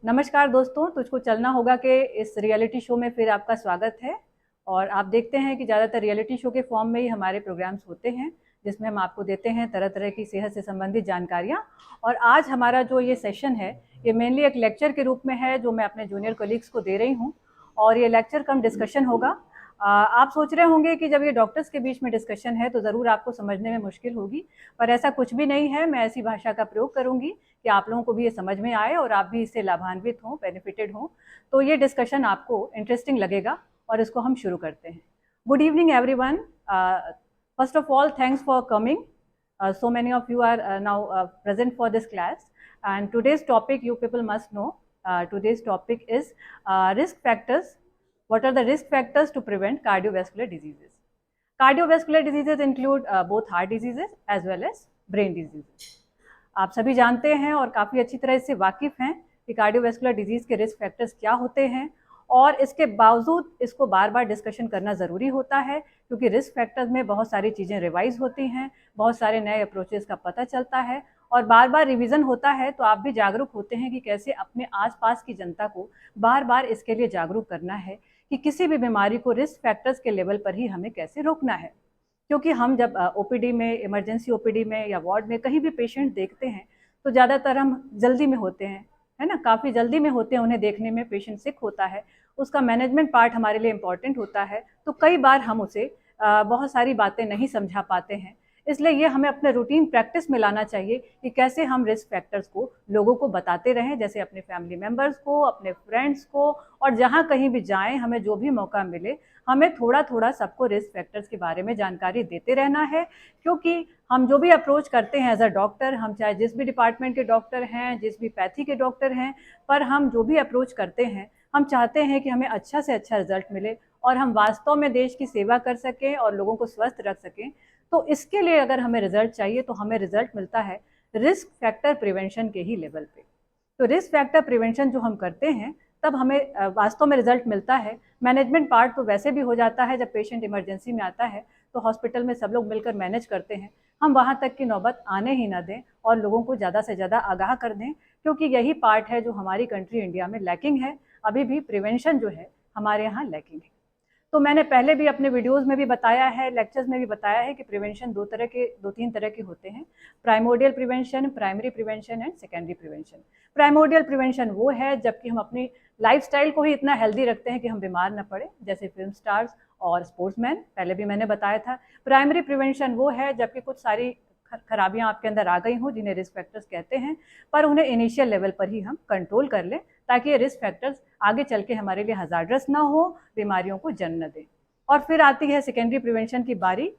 नमस्कार दोस्तों, तुझको चलना होगा कि इस रियलिटी शो में फिर आपका स्वागत है। और आप देखते हैं कि ज़्यादातर रियलिटी शो के फॉर्म में ही हमारे प्रोग्राम्स होते हैं, जिसमें हम आपको देते हैं तरह तरह की सेहत से संबंधित जानकारियाँ। और आज हमारा जो ये सेशन है, ये मेनली एक लेक्चर के रूप में है जो मैं अपने जूनियर कोलीग्स को दे रही हूँ। और ये लेक्चर कम डिस्कशन होगा। आप सोच रहे होंगे कि जब ये डॉक्टर्स के बीच में डिस्कशन है तो ज़रूर आपको समझने में मुश्किल होगी, पर ऐसा कुछ भी नहीं है। मैं ऐसी भाषा का प्रयोग करूँगी कि आप लोगों को भी ये समझ में आए और आप भी इससे लाभान्वित हों, बेनिफिटेड हों। तो ये डिस्कशन आपको इंटरेस्टिंग लगेगा और इसको हम शुरू करते हैं। Good evening everyone. First of all, thanks for coming. So many of you are now present for this class, and today's topic you people must know. Today's topic is risk factors. What are the risk factors to prevent cardiovascular diseases? Cardiovascular diseases include both heart diseases as well as brain diseases. आप सभी जानते हैं और काफ़ी अच्छी तरह इससे वाकिफ़ हैं कि कार्डियोवैस्कुलर डिजीज़ के रिस्क फैक्टर्स क्या होते हैं। और इसके बावजूद इसको बार बार डिस्कशन करना ज़रूरी होता है, क्योंकि रिस्क फैक्टर्स में बहुत सारी चीज़ें रिवाइज होती हैं, बहुत सारे नए अप्रोचेस का पता चलता है और बार बार रिवीजन होता है। तो आप भी जागरूक होते हैं कि कैसे अपने आसपास की जनता को बार बार इसके लिए जागरूक करना है कि किसी भी बीमारी को रिस्क फैक्टर्स के लेवल पर ही हमें कैसे रोकना है। क्योंकि हम जब ओपीडी में, इमरजेंसी ओपीडी में या वार्ड में कहीं भी पेशेंट देखते हैं तो ज़्यादातर हम जल्दी में होते हैं, है ना, काफ़ी जल्दी में होते हैं उन्हें देखने में। पेशेंट सिक होता है, उसका मैनेजमेंट पार्ट हमारे लिए इम्पॉर्टेंट होता है, तो कई बार हम उसे बहुत सारी बातें नहीं समझा पाते हैं। इसलिए ये हमें अपने रूटीन प्रैक्टिस में लाना चाहिए कि कैसे हम रिस्क फैक्टर्स को लोगों को बताते रहें, जैसे अपने फैमिली मेम्बर्स को, अपने फ्रेंड्स को, और जहाँ कहीं भी जाएं, हमें जो भी मौका मिले हमें थोड़ा थोड़ा सबको रिस्क फैक्टर्स के बारे में जानकारी देते रहना है। क्योंकि हम जो भी अप्रोच करते हैं एज अ डॉक्टर, हम चाहे जिस भी डिपार्टमेंट के डॉक्टर हैं, जिस भी पैथी के डॉक्टर हैं, पर हम जो भी अप्रोच करते हैं हम चाहते हैं कि हमें अच्छा से अच्छा रिजल्ट मिले और हम वास्तव में देश की सेवा कर सकें और लोगों को स्वस्थ रख सकें। तो इसके लिए अगर हमें रिजल्ट चाहिए तो हमें रिजल्ट मिलता है रिस्क फैक्टर प्रिवेंशन के ही लेवल पे। तो रिस्क फैक्टर प्रिवेंशन जो हम करते हैं तब हमें वास्तव में रिजल्ट मिलता है। मैनेजमेंट पार्ट तो वैसे भी हो जाता है, जब पेशेंट इमरजेंसी में आता है तो हॉस्पिटल में सब लोग मिलकर मैनेज करते हैं। हम वहाँ तक की नौबत आने ही ना दें और लोगों को ज़्यादा से ज़्यादा आगाह कर दें, क्योंकि यही पार्ट है जो हमारी कंट्री इंडिया में लैकिंग है। अभी भी प्रिवेंशन जो है हमारे यहाँ लैकिंग है। तो मैंने पहले भी अपने वीडियोस में भी बताया है, लेक्चर्स में भी बताया है कि प्रिवेंशन दो तीन तरह के होते हैं। Primordial prevention, primary prevention and secondary prevention. Primordial prevention वो है जबकि हम अपनी लाइफस्टाइल को ही इतना हेल्दी रखते हैं कि हम बीमार न पड़े, जैसे फिल्म स्टार्स और स्पोर्ट्समैन, पहले भी मैंने बताया था। प्राइमरी प्रिवेंशन वो है जबकि कुछ सारी खराबियां आपके अंदर आ गई हों जिन्हें रिस्क फैक्टर्स कहते हैं, पर उन्हें इनिशियल लेवल पर ही हम कंट्रोल कर लें, ताकि ये रिस्क फैक्टर्स आगे चल के हमारे लिए हजार्डस ना हो, बीमारियों को जन्म न दें। और फिर आती है सेकेंडरी प्रिवेंशन की बारी,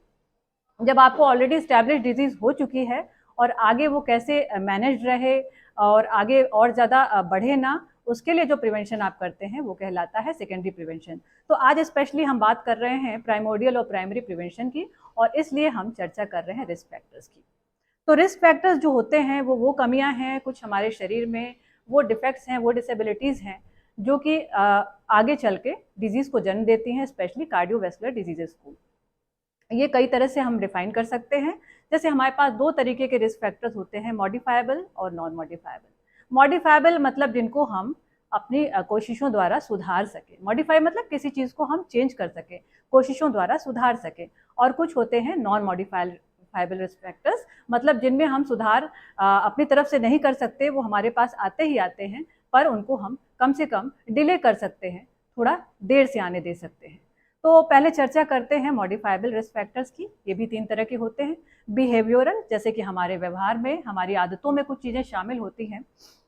जब आपको ऑलरेडी स्टैब्लिश डिजीज हो चुकी है और आगे वो कैसे मैनेज रहे और आगे और ज़्यादा बढ़े ना, उसके लिए जो प्रिवेंशन आप करते हैं वो कहलाता है सेकेंडरी प्रिवेंशन। तो आज स्पेशली हम बात कर रहे हैं प्राइमोडियल और प्राइमरी प्रिवेंशन की, और इसलिए हम चर्चा कर रहे हैं रिस्क फैक्टर्स की। तो रिस्क फैक्टर्स जो होते हैं वो कमियां हैं कुछ हमारे शरीर में, वो डिफेक्ट्स हैं, वो डिसेबिलिटीज़ हैं जो कि आगे चल के डिजीज़ को जन्म देती हैं, स्पेशली कार्डियोवैस्कुलर डिजीजेस को। ये कई तरह से हम डिफाइन कर सकते हैं। जैसे हमारे पास दो तरीके के रिस्क फैक्टर्स होते हैं, मॉडिफाइबल और नॉन मॉडिफाइबल। मॉडिफाइबल मतलब जिनको हम अपनी कोशिशों द्वारा सुधार सके। मॉडिफाई मतलब किसी चीज़ को हम चेंज कर सके, कोशिशों द्वारा सुधार सके। और कुछ होते हैं नॉन मॉडिफाइबल रिस्क फैक्टर्स, मतलब जिनमें हम सुधार अपनी तरफ से नहीं कर सकते, वो हमारे पास आते ही आते हैं, पर उनको हम कम से कम डिले कर सकते हैं, थोड़ा देर से आने दे सकते हैं। तो पहले चर्चा करते हैं मॉडिफाइबल रिस्क फैक्टर्स की। ये भी तीन तरह के होते हैं। बिहेवियरल, जैसे कि हमारे व्यवहार में, हमारी आदतों में कुछ चीज़ें शामिल होती हैं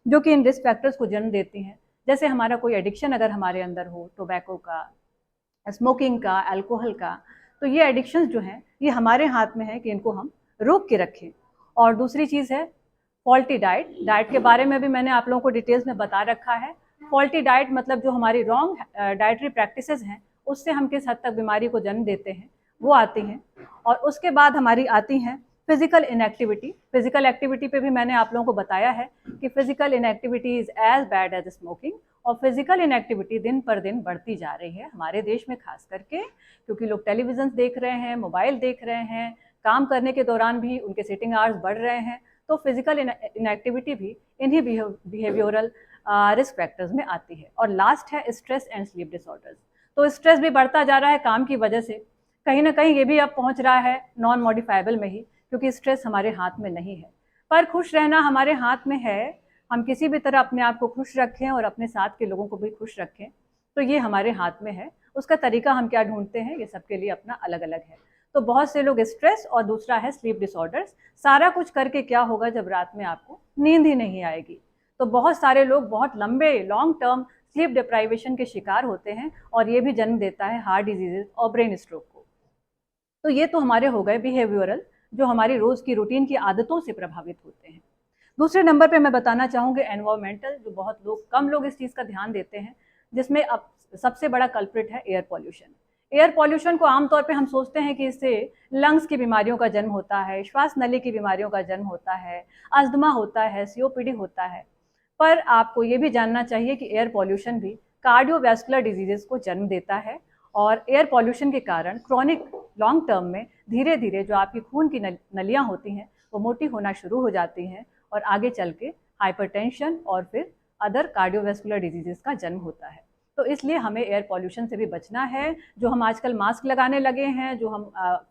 जो कि इन रिस्क फैक्टर्स को जन्म देती हैं। जैसे हमारा कोई एडिक्शन अगर हमारे अंदर हो, टोबैको का, स्मोकिंग का, अल्कोहल का, तो ये एडिक्शंस जो हैं ये हमारे हाथ में है कि इनको हम रोक के रखें। और दूसरी चीज़ है फॉल्टी डाइट। डाइट के बारे में भी मैंने आप लोगों को डिटेल्स में बता रखा है। फॉल्टी डाइट मतलब जो हमारी रॉन्ग डाइटरी प्रैक्टिसेस हैं उससे हम किस हद तक बीमारी को जन्म देते हैं, वो आती हैं। और उसके बाद हमारी आती हैं फिजिकल इनएक्टिविटी। फिजिकल एक्टिविटी पे भी मैंने आप लोगों को बताया है कि physical inactivity is as bad as smoking. और फिजिकल इनएक्टिविटी दिन पर दिन बढ़ती जा रही है हमारे देश में, खास करके क्योंकि लोग टेलीविजन देख रहे हैं, मोबाइल देख रहे हैं, काम करने के दौरान भी उनके सिटिंग आवर्स बढ़ रहे हैं। तो फिजिकल इनएक्टिविटी भी इन्हीं बिहेवियरल रिस्क फैक्टर्स में आती है। और लास्ट है स्ट्रेस एंड स्लीप डिसऑर्डर्स। तो स्ट्रेस भी बढ़ता जा रहा है काम की वजह से, कहीं ना कहीं ये भी अब पहुंच रहा है नॉन मॉडिफाइबल में ही, क्योंकि स्ट्रेस हमारे हाथ में नहीं है। पर खुश रहना हमारे हाथ में है। हम किसी भी तरह अपने आप को खुश रखें और अपने साथ के लोगों को भी खुश रखें, तो ये हमारे हाथ में है। उसका तरीका हम क्या ढूंढते हैं, ये सबके लिए अपना अलग अलग है। तो बहुत से लोग स्ट्रेस और दूसरा है स्लीप डिसऑर्डर्स। सारा कुछ करके क्या होगा जब रात में आपको नींद ही नहीं आएगी। तो बहुत सारे लोग बहुत लंबे लॉन्ग टर्म स्लीप डिप्राइवेशन के शिकार होते हैं, और ये भी जन्म देता है हार्ट डिजीजेज और ब्रेन स्ट्रोक को। तो ये तो हमारे हो गए बिहेवियरल, जो हमारी रोज की रूटीन की आदतों से प्रभावित होते हैं। दूसरे नंबर पे मैं बताना चाहूँगी एनवायरमेंटल, जो बहुत लोग कम लोग इस चीज़ का ध्यान देते हैं, जिसमें अब सबसे बड़ा कल्प्रिट है एयर पॉल्यूशन। एयर पॉल्यूशन को आमतौर पे हम सोचते हैं कि इससे लंग्स की बीमारियों का जन्म होता है, श्वास नली की बीमारियों का जन्म होता है, अस्थमा होता है, सीओपीडी होता है। पर आपको ये भी जानना चाहिए कि एयर पॉल्यूशन भी कार्डियोवैस्कुलर डिजीजेस को जन्म देता है, और एयर पॉल्यूशन के कारण क्रॉनिक लॉन्ग टर्म में धीरे धीरे जो आपकी खून की नलियाँ होती हैं वो मोटी होना शुरू हो जाती हैं, और आगे चल के हाइपरटेंशन और फिर अदर कार्डियोवैस्कुलर डिजीजेस का जन्म होता है। तो इसलिए हमें एयर पॉल्यूशन से भी बचना है। जो हम आजकल मास्क लगाने लगे हैं, जो हम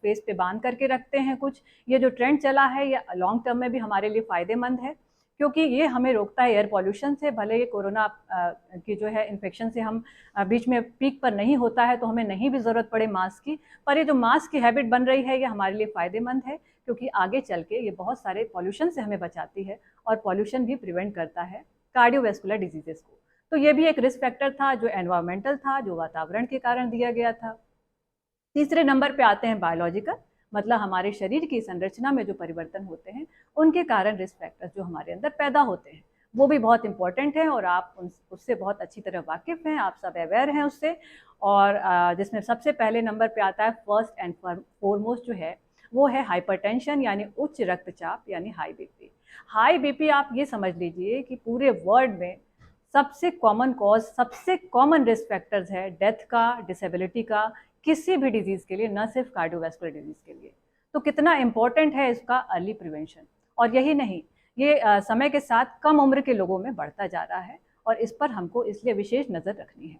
फेस पे बांध करके रखते हैं कुछ, ये जो ट्रेंड चला है ये लॉन्ग टर्म में भी हमारे लिए फ़ायदेमंद है, क्योंकि ये हमें रोकता है एयर पॉल्यूशन से। भले ये कोरोना की जो है इन्फेक्शन से हम बीच में पीक पर नहीं होता है तो हमें नहीं भी ज़रूरत पड़े मास्क की, पर ये जो मास्क की हैबिट बन रही है ये हमारे लिए फ़ायदेमंद है, क्योंकि आगे चल के ये बहुत सारे पॉल्यूशन से हमें बचाती है, और पॉल्यूशन भी प्रिवेंट करता है कार्डियोवैस्कुलर डिजीजेस को। तो ये भी एक रिस्क फैक्टर था जो एनवायरमेंटल था, जो वातावरण के कारण दिया गया था। तीसरे नंबर पे आते हैं बायोलॉजिकल, मतलब हमारे शरीर की संरचना में जो परिवर्तन होते हैं उनके कारण रिस्क फैक्टर्स जो हमारे अंदर पैदा होते हैं वो भी बहुत इंपॉर्टेंट है, और आप उससे बहुत अच्छी तरह वाकिफ़ हैं, आप सब अवेयर हैं उससे। और जिसमें सबसे पहले नंबर पे आता है फर्स्ट एंड फॉरमोस्ट जो है वो है हाइपरटेंशन, यानी उच्च रक्तचाप, यानी हाई बीपी। हाई बीपी आप ये समझ लीजिए कि पूरे वर्ल्ड में सबसे कॉमन कॉज, सबसे कॉमन रिस्क फैक्टर्स है डेथ का, डिसेबिलिटी का, किसी भी डिजीज़ के लिए, न सिर्फ कार्डियोवैस्कुलर डिजीज़ के लिए। तो कितना इम्पोर्टेंट है इसका अर्ली प्रिवेंशन। और यही नहीं, ये समय के साथ कम उम्र के लोगों में बढ़ता जा रहा है, और इस पर हमको इसलिए विशेष नज़र रखनी है।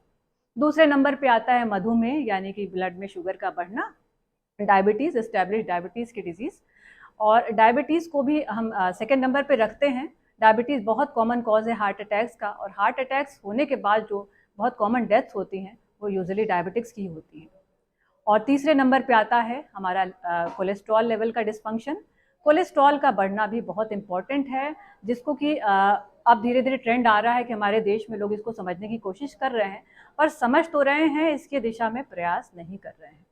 दूसरे नंबर पे आता है मधुमेह, यानी कि ब्लड में शुगर का बढ़ना, डायबिटीज़, एस्टैब्लिश डायबिटीज़ की डिजीज़। और डायबिटीज़ को भी हम सेकेंड नंबर पे रखते हैं। डायबिटीज़ बहुत कॉमन कॉज है हार्ट अटैक्स का, और हार्ट अटैक्स होने के बाद जो बहुत कॉमन डेथ्स होती हैं वो यूजुअली डायबिटिक्स की होती हैं। और तीसरे नंबर पे आता है हमारा कोलेस्ट्रॉल लेवल का डिस्फंक्शन। कोलेस्ट्रॉल का बढ़ना भी बहुत इम्पॉर्टेंट है, जिसको कि अब धीरे धीरे ट्रेंड आ रहा है कि हमारे देश में लोग इसको समझने की कोशिश कर रहे हैं, पर समझ तो रहे हैं, इसके दिशा में प्रयास नहीं कर रहे हैं।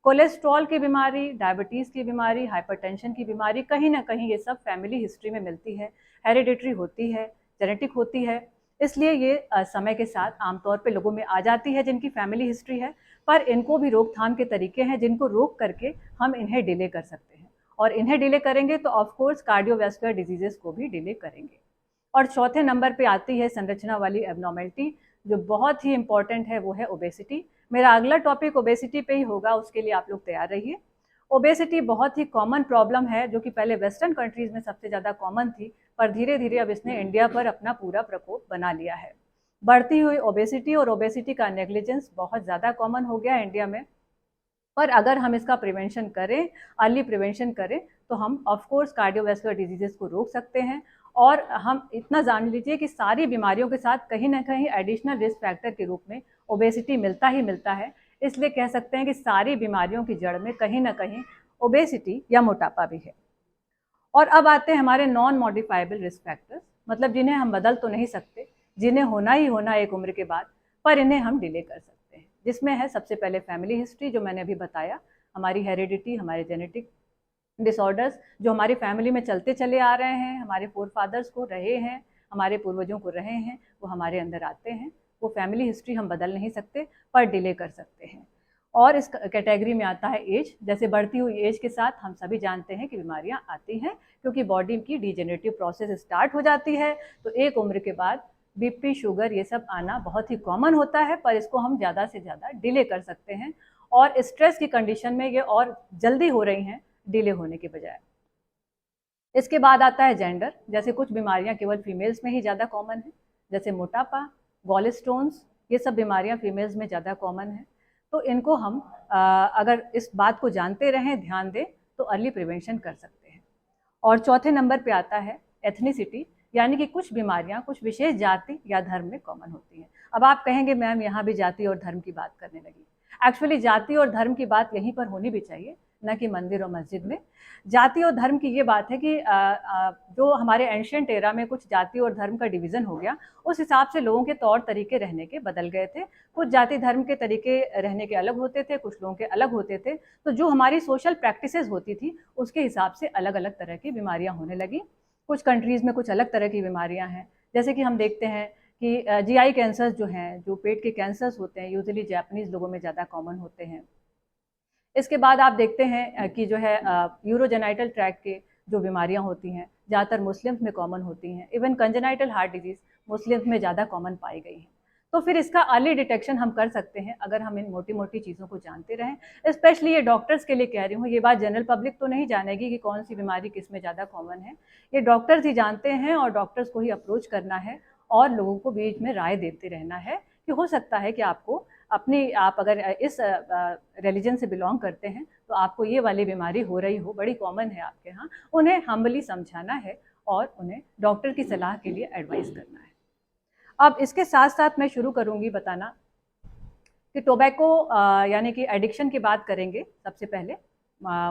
कोलेस्ट्रॉल की बीमारी, डायबिटीज़ की बीमारी, हाइपरटेंशन की बीमारी, कहीं ना कहीं ये सब फैमिली हिस्ट्री में मिलती है, हेरिडिटरी होती है, जेनेटिक होती है। इसलिए ये समय के साथ आमतौर पे लोगों में आ जाती है जिनकी फैमिली हिस्ट्री है, पर इनको भी रोकथाम के तरीके हैं जिनको रोक करके हम इन्हें डिले कर सकते हैं, और इन्हें डिले करेंगे तो ऑफ कोर्स कार्डियोवैस्कुलर डिजीजेस को भी डिले करेंगे। और चौथे नंबर पे आती है संरचना वाली एबनॉर्मेलिटी, जो बहुत ही इंपॉर्टेंट है, वो है ओबेसिटी। मेरा अगला टॉपिक ओबेसिटी पे ही होगा, उसके लिए आप लोग तैयार रहिए। ओबेसिटी बहुत ही कॉमन प्रॉब्लम है, जो कि पहले वेस्टर्न कंट्रीज़ में सबसे ज़्यादा कॉमन थी, पर धीरे धीरे अब इसने इंडिया पर अपना पूरा प्रकोप बना लिया है। बढ़ती हुई ओबेसिटी और ओबेसिटी का नेग्लिजेंस बहुत ज़्यादा कॉमन हो गया इंडिया में, पर अगर हम इसका प्रिवेंशन करें, अर्ली प्रिवेंशन करें, तो हम ऑफ कोर्स कार्डियोवैस्कुलर डिजीजेस को रोक सकते हैं। और हम इतना जान लीजिए कि सारी बीमारियों के साथ कहीं ना कहीं एडिशनल रिस्क फैक्टर के रूप में ओबेसिटी मिलता ही मिलता है। इसलिए कह सकते हैं कि सारी बीमारियों की जड़ में कहीं ना कहीं ओबेसिटी या मोटापा भी है। और अब आते हैं हमारे नॉन मॉडिफाइबल रिस्क फैक्टर्स, मतलब जिन्हें हम बदल तो नहीं सकते, जिन्हें होना ही होना एक उम्र के बाद, पर इन्हें हम डिले कर सकते हैं। जिसमें है सबसे पहले फैमिली हिस्ट्री, जो मैंने अभी बताया, हमारी हेरिडिटी, हमारे जेनेटिक डिसऑर्डर्स जो हमारी फैमिली में चलते चले आ रहे हैं, हमारे फोर फादर्स को रहे हैं, हमारे पूर्वजों को रहे हैं, वो हमारे अंदर आते हैं। वो फैमिली हिस्ट्री हम बदल नहीं सकते, पर डिले कर सकते हैं। और इस कैटेगरी में आता है एज। जैसे बढ़ती हुई एज के साथ हम सभी जानते हैं कि बीमारियां आती हैं, क्योंकि बॉडी की डिजेनरेटिव प्रोसेस स्टार्ट हो जाती है। तो एक उम्र के बाद बीपी, शुगर, ये सब आना बहुत ही कॉमन होता है, पर इसको हम ज़्यादा से ज़्यादा डिले कर सकते हैं। और स्ट्रेस की कंडीशन में ये और जल्दी हो रही हैं डिले होने के बजाय। इसके बाद आता है जेंडर। जैसे कुछ बीमारियां केवल फीमेल्स में ही ज़्यादा कॉमन है, जैसे मोटापा, गॉल स्टोन्स, ये सब बीमारियां फीमेल्स में ज़्यादा कॉमन है। तो इनको हम अगर इस बात को जानते रहें, ध्यान दें, तो अर्ली प्रिवेंशन कर सकते हैं। और चौथे नंबर पे आता है एथनिसिटी, यानी कि कुछ बीमारियां कुछ विशेष जाति या धर्म में कॉमन होती हैं। अब आप कहेंगे मैम यहाँ भी जाति और धर्म की बात करने लगी। एक्चुअली जाति और धर्म की बात यहीं पर होनी भी चाहिए, न कि मंदिर और मस्जिद में। जाति और धर्म की ये बात है कि जो हमारे एंशिएंट एरा में कुछ जाति और धर्म का डिवीज़न हो गया, उस हिसाब से लोगों के तौर तरीके रहने के बदल गए थे। कुछ जाति धर्म के तरीके रहने के अलग होते थे, कुछ लोगों के अलग होते थे। तो जो हमारी सोशल प्रैक्टिसेस होती थी उसके हिसाब से अलग अलग तरह की बीमारियां होने लगी। कुछ कंट्रीज़ में कुछ अलग तरह की बीमारियां हैं, जैसे कि हम देखते हैं कि जीआई कैंसर्स जो हैं, जो पेट के कैंसर्स होते हैं, यूजुअली जापानीज़ लोगों में ज़्यादा कॉमन होते हैं। इसके बाद आप देखते हैं कि जो है यूरोजेनाइटल ट्रैक्ट के जो बीमारियां होती हैं ज़्यादातर मुस्लिम्स में कॉमन होती हैं। Even congenital heart disease Muslims में ज़्यादा कॉमन पाई गई हैं। तो फिर इसका अर्ली डिटेक्शन हम कर सकते हैं अगर हम इन मोटी मोटी चीज़ों को जानते रहें। स्पेशली ये डॉक्टर्स के लिए कह रही हूँ, ये बात जनरल पब्लिक तो नहीं जानेगी कि कौन सी बीमारी किस में ज़्यादा कॉमन है। ये डॉक्टर्स ही जानते हैं और डॉक्टर्स को ही अप्रोच करना है और लोगों को बीच में राय देते रहना है कि हो सकता है कि आपको आप अगर इस रिलीजन से बिलोंग करते हैं तो आपको ये वाली बीमारी हो रही हो, बड़ी कॉमन है आपके यहाँ, उन्हें हम्बली समझाना है और उन्हें डॉक्टर की सलाह के लिए एडवाइस करना है। अब इसके साथ साथ मैं शुरू करूँगी बताना कि टोबैको यानी कि एडिक्शन की बात करेंगे। सबसे पहले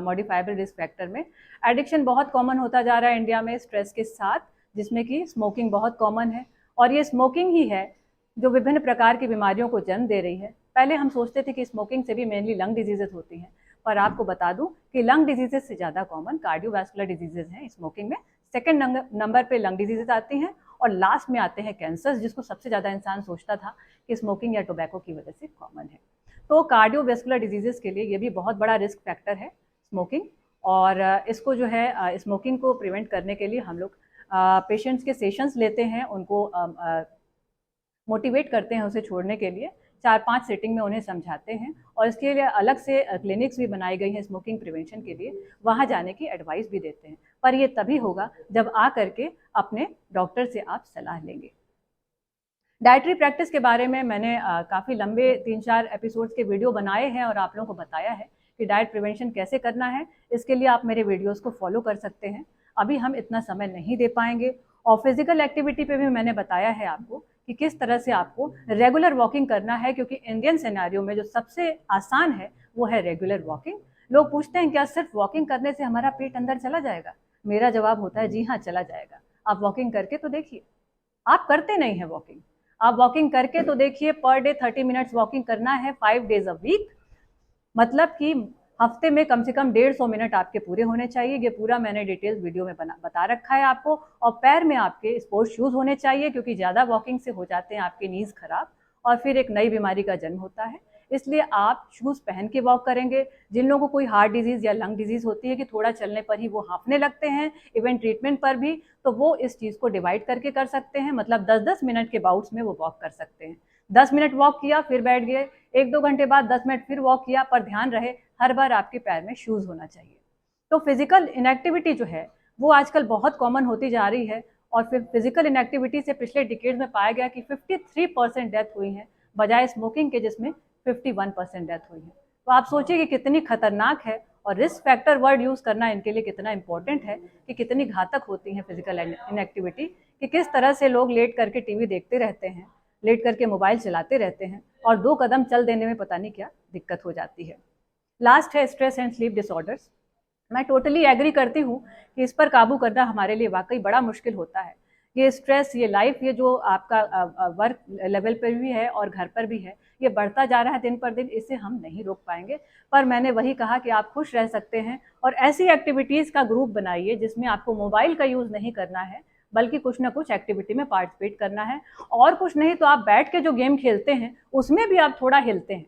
मॉडिफाइबल रिस्क फैक्टर में एडिक्शन बहुत कॉमन होता जा रहा है इंडिया में स्ट्रेस के साथ, जिसमें कि स्मोकिंग बहुत कॉमन है। और ये स्मोकिंग ही है जो विभिन्न प्रकार की बीमारियों को जन्म दे रही है। पहले हम सोचते थे कि स्मोकिंग से भी मेनली लंग डिजीजेस होती हैं, पर आपको बता दूं कि लंग डिजीजेस से ज़्यादा कॉमन कार्डियोवैस्कुलर डिजीजेस हैं स्मोकिंग में। सेकंड नंबर पे लंग डिजीजेस आती हैं और लास्ट में आते हैं कैंसर्स, जिसको सबसे ज़्यादा इंसान सोचता था कि स्मोकिंग या टोबैको की वजह से कॉमन है। तो कार्डियोवैस्कुलर डिजीजेस के लिए ये भी बहुत बड़ा रिस्क फैक्टर है स्मोकिंग। और इसको जो है स्मोकिंग को प्रिवेंट करने के लिए हम लोग पेशेंट्स के सेशंस लेते हैं, उनको मोटिवेट करते हैं उसे छोड़ने के लिए। 4-5 सेटिंग में उन्हें समझाते हैं और इसके लिए अलग से क्लिनिक्स भी बनाई गई हैं स्मोकिंग प्रिवेंशन के लिए, वहाँ जाने की एडवाइस भी देते हैं। पर ये तभी होगा जब आ करके अपने डॉक्टर से आप सलाह लेंगे। डाइटरी प्रैक्टिस के बारे में मैंने काफ़ी लंबे 3-4 एपिसोड्स के वीडियो बनाए हैं और आप लोगों को बताया है कि डाइट प्रिवेंशन कैसे करना है। इसके लिए आप मेरे वीडियोज़ को फॉलो कर सकते हैं। अभी हम इतना समय नहीं दे पाएंगे। और फिजिकल एक्टिविटी पे भी मैंने बताया है आपको कि किस तरह से आपको रेगुलर वॉकिंग करना है, क्योंकि इंडियन सिनेरियो में जो सबसे आसान है वो है रेगुलर वॉकिंग। लोग पूछते हैं क्या सिर्फ वॉकिंग करने से हमारा पेट अंदर चला जाएगा? मेरा जवाब होता है जी हाँ, चला जाएगा। आप वॉकिंग करके तो देखिए। आप करते नहीं हैं वॉकिंग, आप वॉकिंग करके तो देखिए। पर डे 30 मिनट्स वॉकिंग करना है 5 डेज अ वीक, मतलब कि हफ्ते में कम से कम 150 मिनट आपके पूरे होने चाहिए। ये पूरा मैंने डिटेल्स वीडियो में बता रखा है आपको। और पैर में आपके स्पोर्ट्स शूज़ होने चाहिए, क्योंकि ज़्यादा वॉकिंग से हो जाते हैं आपके नीज खराब और फिर एक नई बीमारी का जन्म होता है। इसलिए आप शूज़ पहन के वॉक करेंगे। जिन लोगों को कोई हार्ट डिजीज़ या लंग डिजीज़ होती है कि थोड़ा चलने पर ही वो हांफने लगते हैं, इवन ट्रीटमेंट पर भी, तो वो इस चीज़ को डिवाइड करके कर सकते हैं। मतलब 10-10 मिनट के बाउट्स में वो वॉक कर सकते हैं। 10 मिनट वॉक किया फिर बैठ गए, 1-2 घंटे बाद 10 मिनट फिर वॉक किया, पर ध्यान रहे हर बार आपके पैर में शूज़ होना चाहिए। तो फिजिकल इनएक्टिविटी जो है वो आजकल बहुत कॉमन होती जा रही है। और फिर फिजिकल इनएक्टिविटी से पिछले डिकेड में पाया गया कि 53% डेथ हुई है, बजाय स्मोकिंग के जिसमें 51% डेथ हुई है। तो आप सोचिए कि कितनी खतरनाक है और रिस्क फैक्टर वर्ड यूज़ करना इनके लिए कितना इंपॉर्टेंट है, कि कितनी घातक होती है फिजिकल इनएक्टिविटी, कि किस तरह से लोग लेट करके टीवी देखते रहते हैं, लेट करके मोबाइल चलाते रहते हैं और 2 कदम चल देने में पता नहीं क्या दिक्कत हो जाती है। लास्ट है स्ट्रेस एंड स्लीप डिसऑर्डर्स। मैं टोटली एग्री करती हूँ कि इस पर काबू करना हमारे लिए वाकई बड़ा मुश्किल होता है। ये स्ट्रेस, ये लाइफ, ये जो आपका वर्क लेवल पर भी है और घर पर भी है, ये बढ़ता जा रहा है दिन पर दिन। इसे हम नहीं रोक पाएंगे। पर मैंने वही कहा कि आप खुश रह सकते हैं और ऐसी एक्टिविटीज़ का ग्रुप बनाइए जिसमें आपको मोबाइल का यूज़ नहीं करना है, बल्कि कुछ ना कुछ एक्टिविटी में पार्टिसिपेट करना है। और कुछ नहीं तो आप बैठ के जो गेम खेलते हैं उसमें भी आप थोड़ा हिलते हैं।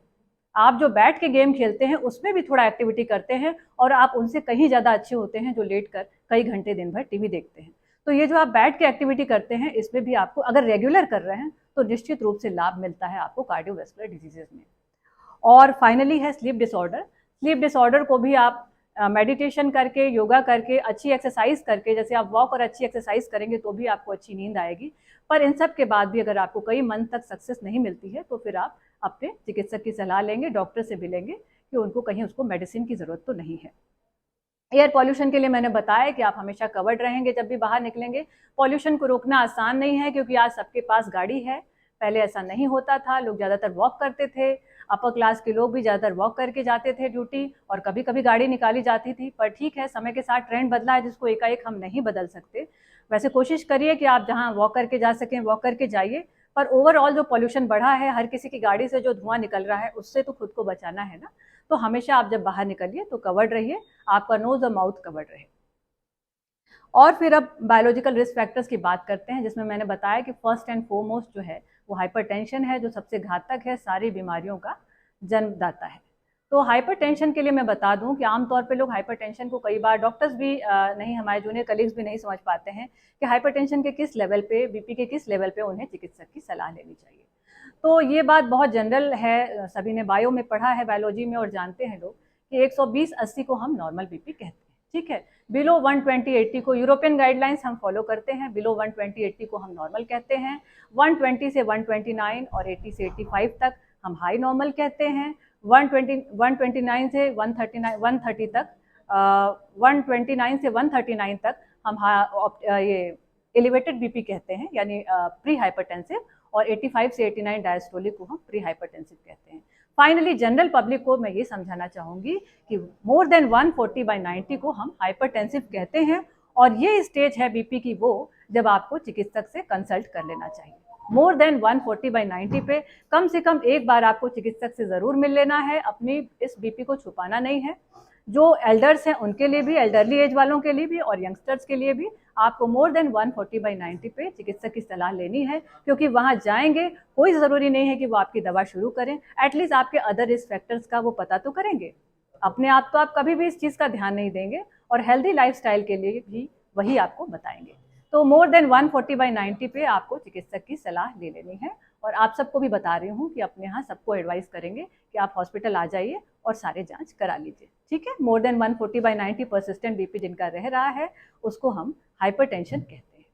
आप जो बैठ के गेम खेलते हैं उसमें भी थोड़ा एक्टिविटी करते हैं और आप उनसे कहीं ज़्यादा अच्छे होते हैं जो लेट कर कई घंटे दिन भर टीवी देखते हैं। तो ये जो आप बैठ के एक्टिविटी करते हैं, इसमें भी आपको अगर रेगुलर कर रहे हैं तो निश्चित रूप से लाभ मिलता है आपको कार्डियोवैस्कुलर डिजीजेज में। और फाइनली है स्लीप डिसऑर्डर। स्लीप डिसऑर्डर को भी आप मेडिटेशन करके, योगा करके, अच्छी एक्सरसाइज करके, जैसे आप वॉक और अच्छी एक्सरसाइज करेंगे तो भी आपको अच्छी नींद आएगी। पर इन सब के बाद भी अगर आपको कई मंथ तक सक्सेस नहीं मिलती है तो फिर आप अपने चिकित्सक की सलाह लेंगे, डॉक्टर से भी लेंगे कि उनको कहीं उसको मेडिसिन की ज़रूरत तो नहीं है। एयर पॉल्यूशन के लिए मैंने बताया कि आप हमेशा कवर्ड रहेंगे जब भी बाहर निकलेंगे। पॉल्यूशन को रोकना आसान नहीं है क्योंकि आज सबके पास गाड़ी है, पहले ऐसा नहीं होता था, लोग ज़्यादातर वॉक करते थे, अपर क्लास के लोग भी ज़्यादातर वॉक करके जाते थे ड्यूटी, और कभी कभी गाड़ी निकाली जाती थी। पर ठीक है, समय के साथ ट्रेंड बदला है जिसको एकाएक हम नहीं बदल सकते। वैसे कोशिश करिए कि आप जहाँ वॉक करके जा सकें वॉक करके जाइए, पर ओवरऑल जो पॉल्यूशन बढ़ा है, हर किसी की गाड़ी से जो धुआं निकल रहा है, उससे तो खुद को बचाना है ना। तो हमेशा आप जब बाहर निकलिए तो कवर्ड रहिए, आपका नोज और माउथ कवर्ड रहे। और फिर अब बायोलॉजिकल रिस्क फैक्टर्स की बात करते हैं, जिसमें मैंने बताया कि फर्स्ट एंड फोरमोस्ट जो है वो हाइपरटेंशन है, जो सबसे घातक है, सारी बीमारियों का जन्मदाता है। तो हाइपरटेंशन के लिए मैं बता दूं कि आमतौर पे लोग हाइपरटेंशन को कई बार डॉक्टर्स भी नहीं, हमारे जूनियर कलीग्स भी नहीं समझ पाते हैं कि हाइपरटेंशन के किस लेवल पे, बीपी के किस लेवल पे उन्हें चिकित्सक की सलाह लेनी चाहिए। तो ये बात बहुत जनरल है, सभी ने बायो में पढ़ा है, बायोलॉजी में, और जानते हैं लोग कि 120/80 को हम नॉर्मल बीपी कहते हैं। ठीक है, बिलो 120/80 को यूरोपियन गाइडलाइंस हम फॉलो करते हैं, बिलो 120/80 को हम नॉर्मल कहते हैं। 120 से 129 और 80 से 85 तक हम हाई नॉर्मल कहते हैं। 129 से 130 तक 129 से 139 तक हम ये एलिवेटेड बीपी कहते हैं, यानी प्री हाइपरटेंसिव, और 85 से 89 डायस्टोलिक को हम प्री हाइपरटेंसिव कहते हैं। फाइनली जनरल पब्लिक को मैं ये समझाना चाहूँगी कि मोर देन 140/90 को हम हाइपरटेंसिव कहते हैं, और ये स्टेज है बीपी की वो जब आपको चिकित्सक से कंसल्ट कर लेना चाहिए। मोर देन 140/90 पे कम से कम एक बार आपको चिकित्सक से ज़रूर मिल लेना है, अपनी इस बीपी को छुपाना नहीं है। जो एल्डर्स हैं उनके लिए भी, एल्डरली एज वालों के लिए भी और यंगस्टर्स के लिए भी आपको मोर देन 140/90 पे चिकित्सक की सलाह लेनी है, क्योंकि वहाँ जाएंगे, कोई ज़रूरी नहीं है कि वो आपकी दवा शुरू करें, एटलीस्ट आपके अदर रिस्क फैक्टर्स का वो पता तो करेंगे। अपने आप तो आप कभी भी इस चीज़ का ध्यान नहीं देंगे, और हेल्दी लाइफस्टाइल के लिए भी वही आपको बताएंगे। तो मोर देन 140/90 पे आपको चिकित्सक की सलाह ले लेनी है। और आप सबको भी बता रही हूँ कि अपने यहाँ सबको एडवाइस करेंगे कि आप हॉस्पिटल आ जाइए और सारे जांच करा लीजिए। ठीक है, मोर देन 140/90 परसिस्टेंट बीपी जिनका रह रहा है उसको हम हाइपरटेंशन कहते हैं।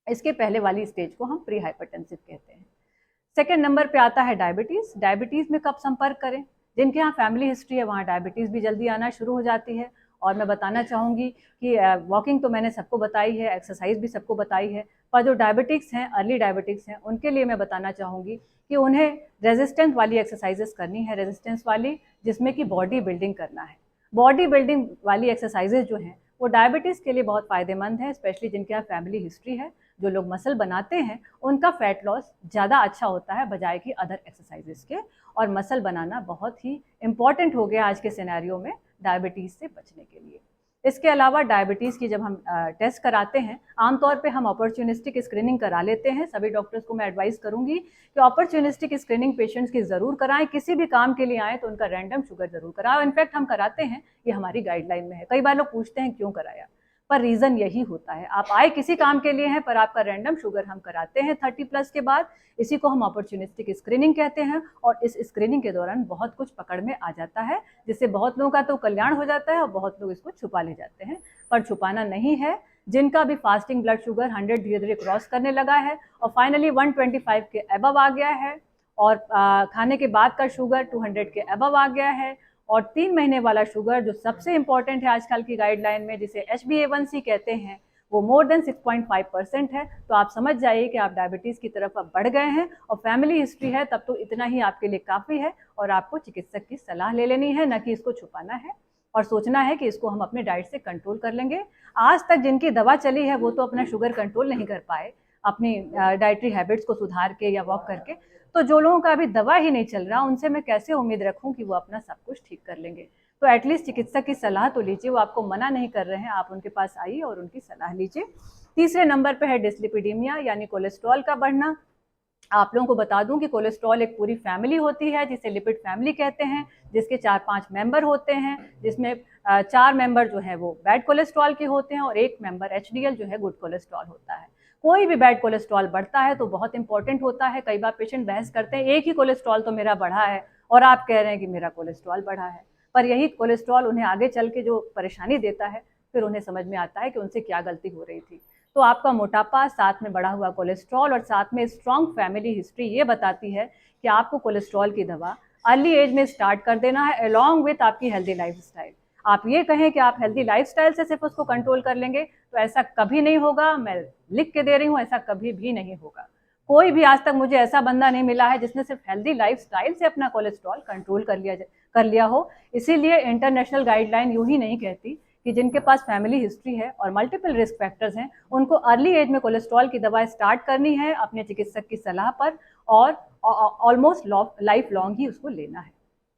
इसके पहले वाली स्टेज को हम प्री हाइपरटेंसिव कहते हैं। सेकेंड नंबर पे आता है डायबिटीज़। डायबिटीज़ में कब संपर्क करें? जिनके यहाँ फैमिली हिस्ट्री है वहाँ डायबिटीज़ भी जल्दी आना शुरू हो जाती है। और मैं बताना चाहूँगी कि वॉकिंग तो मैंने सबको बताई है, एक्सरसाइज भी सबको बताई है, पर जो डायबिटिक्स हैं, अर्ली डायबिटिक्स हैं, उनके लिए मैं बताना चाहूँगी कि उन्हें रेजिस्टेंस वाली एक्सरसाइजेस करनी है, रेजिस्टेंस वाली, जिसमें कि बॉडी बिल्डिंग करना है। बॉडी बिल्डिंग वाली एक्सरसाइजेज जो हैं वो डायबिटीज़ के लिए बहुत फ़ायदेमंद है, स्पेशली जिनके यहाँ फैमिली हिस्ट्री है। जो लोग मसल बनाते हैं उनका फैट लॉस ज़्यादा अच्छा होता है बजाय कि अदर एक्सरसाइजेस के, और मसल बनाना बहुत ही इम्पॉर्टेंट हो गया आज के सिनेरियो में डायबिटीज़ से बचने के लिए। इसके अलावा डायबिटीज़ की जब हम टेस्ट कराते हैं, आमतौर पे हम अपॉर्चुनिस्टिक स्क्रीनिंग करा लेते हैं। सभी डॉक्टर्स को मैं एडवाइस करूंगी कि अपॉर्चुनिस्टिक स्क्रीनिंग पेशेंट्स की ज़रूर कराएं। किसी भी काम के लिए आए तो उनका रैंडम शुगर ज़रूर कराएं। इनफैक्ट हम कराते हैं, ये हमारी गाइडलाइन में है। कई बार लोग पूछते हैं क्यों कराया, पर रीज़न यही होता है, आप आए किसी काम के लिए हैं पर आपका रैंडम शुगर हम कराते हैं 30+ के बाद। इसी को हम अपॉर्चुनिस्टिक स्क्रीनिंग कहते हैं, और इस स्क्रीनिंग के दौरान बहुत कुछ पकड़ में आ जाता है, जिससे बहुत लोगों का तो कल्याण हो जाता है और बहुत लोग इसको छुपा ले जाते हैं। पर छुपाना नहीं है। जिनका भी फास्टिंग ब्लड शुगर 100 धीरे धीरे क्रॉस करने लगा है और फाइनली 125 के अबव आ गया है, और खाने के बाद का शुगर 200 के अबव आ गया है, और 3 महीने वाला शुगर जो सबसे इंपॉर्टेंट है आजकल की गाइडलाइन में, जिसे HbA1c कहते हैं, वो मोर देन 6.5% है, तो आप समझ जाइए कि आप डायबिटीज़ की तरफ अब बढ़ गए हैं। और फैमिली हिस्ट्री है तब तो इतना ही आपके लिए काफ़ी है, और आपको चिकित्सक की सलाह ले लेनी है, न कि इसको छुपाना है और सोचना है कि इसको हम अपने डाइट से कंट्रोल कर लेंगे। आज तक जिनकी दवा चली है वो तो अपना शुगर कंट्रोल नहीं कर पाए अपनी डाइटरी हैबिट्स को सुधार के या वॉक करके, तो जो लोगों का अभी दवा ही नहीं चल रहा उनसे मैं कैसे उम्मीद रखूं कि वो अपना सब कुछ ठीक कर लेंगे। तो एटलीस्ट चिकित्सक की सलाह तो लीजिए, वो आपको मना नहीं कर रहे हैं, आप उनके पास आइए और उनकी सलाह लीजिए। तीसरे नंबर पर है डिस्लिपिडीमिया, यानी कोलेस्ट्रॉल का बढ़ना। आप लोगों को बता दूं कि कोलेस्ट्रॉल एक पूरी फैमिली होती है जिसे लिपिड फैमिली कहते हैं, जिसके 4-5 मेंबर होते हैं, जिसमें 4 मेंबर जो है वो बैड कोलेस्ट्रॉल के होते हैं और 1 मेंबर HDL जो है गुड कोलेस्ट्रॉल होता है। कोई भी बैड कोलेस्ट्रॉल बढ़ता है तो बहुत इंपॉर्टेंट होता है। कई बार पेशेंट बहस करते हैं, एक ही कोलेस्ट्रॉल तो मेरा बढ़ा है और आप कह रहे हैं कि मेरा कोलेस्ट्रॉल बढ़ा है, पर यही कोलेस्ट्रॉल उन्हें आगे चल के जो परेशानी देता है, फिर उन्हें समझ में आता है कि उनसे क्या गलती हो रही थी। तो आपका मोटापा, साथ में बढ़ा हुआ कोलेस्ट्रॉल और साथ में स्ट्रॉन्ग फैमिली हिस्ट्री ये बताती है कि आपको कोलेस्ट्रॉल की दवा अर्ली एज में स्टार्ट कर देना है, अलॉन्ग विथ आपकी हेल्दी लाइफस्टाइल। आप ये कहें कि आप हेल्दी लाइफस्टाइल से सिर्फ उसको कंट्रोल कर लेंगे, तो ऐसा कभी नहीं होगा। मैं लिख के दे रही हूँ, ऐसा कभी भी नहीं होगा। कोई भी आज तक मुझे ऐसा बंदा नहीं मिला है जिसने सिर्फ हेल्दी लाइफस्टाइल से अपना कोलेस्ट्रॉल कंट्रोल कर लिया हो। इसीलिए इंटरनेशनल गाइडलाइन यूं ही नहीं कहती कि जिनके पास फैमिली हिस्ट्री है और मल्टीपल रिस्क फैक्टर्स हैं, उनको अर्ली एज में कोलेस्ट्रॉल की दवा स्टार्ट करनी है अपने चिकित्सक की सलाह पर, और ऑलमोस्ट लाइफ लॉन्ग ही उसको लेना है।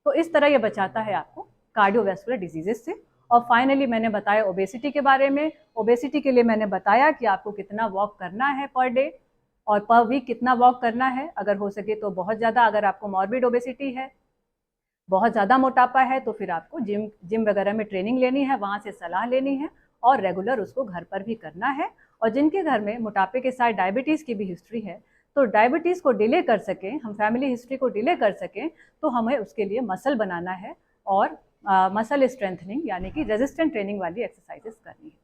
तो इस तरह ये बचाता है आपको कार्डियोवैस्कुलर डिजीजेस से। और फाइनली मैंने बताया ओबेसिटी के बारे में। ओबेसिटी के लिए मैंने बताया कि आपको कितना वॉक करना है पर डे और पर वीक कितना वॉक करना है, अगर हो सके तो बहुत ज़्यादा। अगर आपको मॉर्बिड ओबेसिटी है, बहुत ज़्यादा मोटापा है, तो फिर आपको जिम वगैरह में ट्रेनिंग लेनी है, वहाँ से सलाह लेनी है और रेगुलर उसको घर पर भी करना है। और जिनके घर में मोटापे के साथ डायबिटीज़ की भी हिस्ट्री है, तो डायबिटीज़ को डिले कर सकें, हम फैमिली हिस्ट्री को डिले कर सकें, तो हमें उसके लिए मसल बनाना है और मसल स्ट्रेंथनिंग यानी कि रेजिस्टेंट ट्रेनिंग वाली एक्सरसाइजेस करनी है।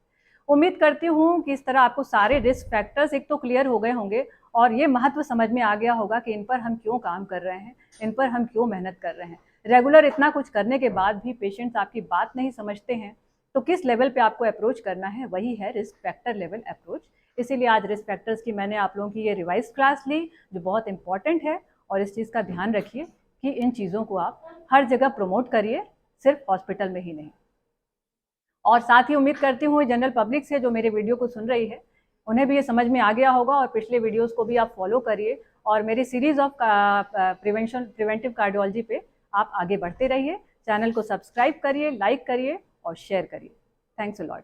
उम्मीद करती हूँ कि इस तरह आपको सारे रिस्क फैक्टर्स एक तो क्लियर हो गए होंगे और ये महत्व समझ में आ गया होगा कि इन पर हम क्यों काम कर रहे हैं, इन पर हम क्यों मेहनत कर रहे हैं। रेगुलर इतना कुछ करने के बाद भी पेशेंट्स आपकी बात नहीं समझते हैं, तो किस लेवल पे आपको अप्रोच करना है, वही है रिस्क फैक्टर लेवल अप्रोच। इसीलिए आज रिस्क फैक्टर्स की मैंने आप लोगों की ये रिवाइज क्लास ली, जो बहुत इंपॉर्टेंट है। और इस चीज़ का ध्यान रखिए कि इन चीज़ों को आप हर जगह प्रमोट करिए, सिर्फ हॉस्पिटल में ही नहीं। और साथ ही उम्मीद करती हूँ जनरल पब्लिक से जो मेरे वीडियो को सुन रही है, उन्हें भी ये समझ में आ गया होगा और पिछले वीडियोस को भी आप फॉलो करिए और मेरी सीरीज़ ऑफ प्रिवेंटिव कार्डियोलॉजी पे आप आगे बढ़ते रहिए। चैनल को सब्सक्राइब करिए, लाइक करिए और शेयर करिए। Thanks a lot.